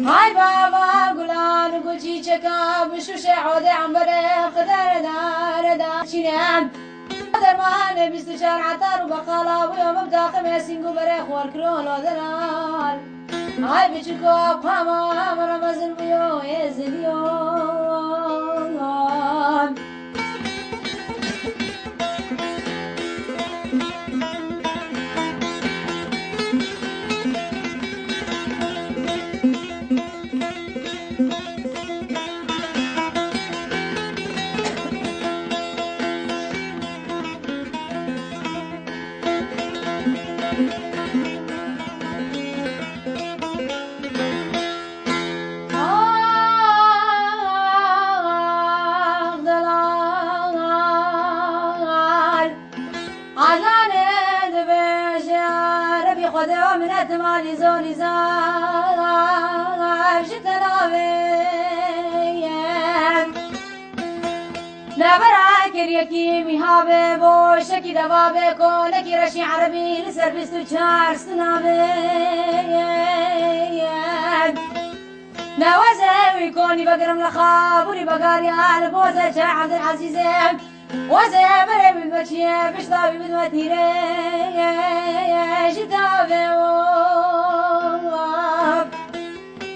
هاي بابا قلان قلتي شكا بشوش عودي عمبر قدر دار دار شنام درمان بستشار عطار وبقالا ويوم بداقم ياسين قبر خوار كرون ودلال هاي بشكو بخاما مرمزن بيو يزديون منت مالي زولي زار شتناوي نبرا كريكي مهابي بوشكي دبابي كونكي رشي عربي لسر بستو چار سناوي نوازي كوني بقرم لخابوني بقاري آل بوزة شا عبد العزيز وزابر من بشي بشطابي من وتيري شتابي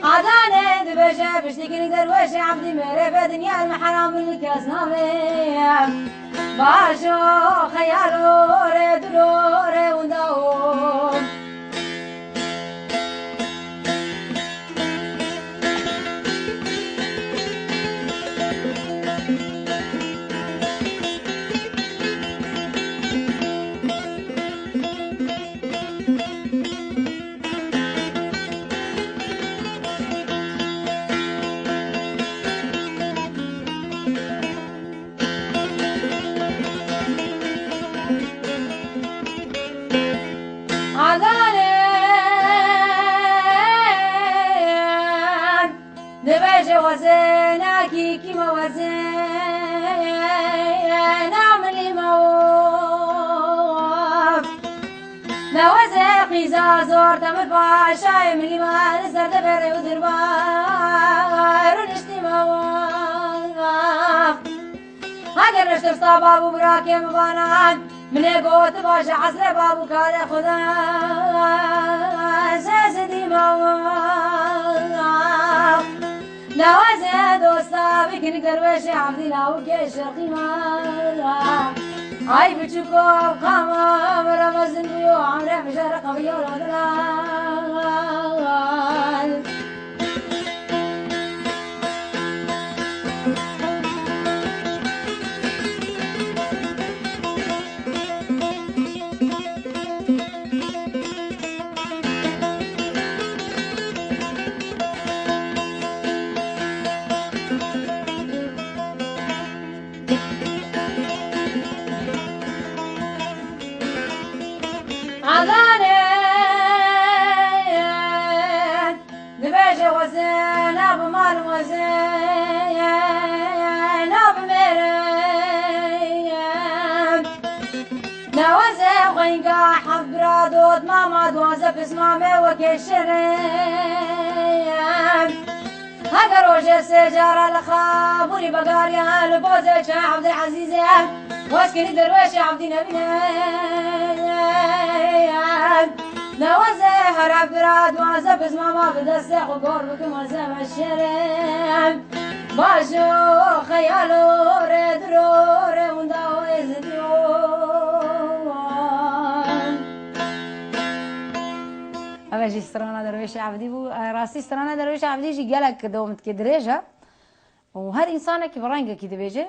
عداني دبشة بشتكي دروشة عبدي مري بدنيا المحرام من الكاسنامي باشو خيالو ردلو ونداو وزناكي كيما وزن عملي موف نوزقي زازور تمر باشاي ملي ما نزر دبري ودربار ونشتي موف هاگر نشتر ستا بابو براكي مبانان من قوت باشا عسر بابو كار خدا ساسدي موف نوازه دوستا بكن درويش عبدي لاو كيش قيمة هاي بتشوكو بقامة مرمزن بيو عمره مشارق بيو الودلال وزن أبو مال وزن أبو مريم نوزن غينقا حبرا دوت ماما دوازة بسمامي وكشرين هذا روجة سجارة لخابوري بقاري هالبوزة شا عبد العزيز واسكني درويش عبدي نبينا نوزه هرب براد وازه بز ماما بدسته وقور بكم وزه مشرم باشو خيالو ردرو روندا ويزديون اوجي استرانا درويش عبدي بو راسي استرانا درويش عبدي جي قالك دومت كدريجه وهر انسانه كبرانقه كده بيجي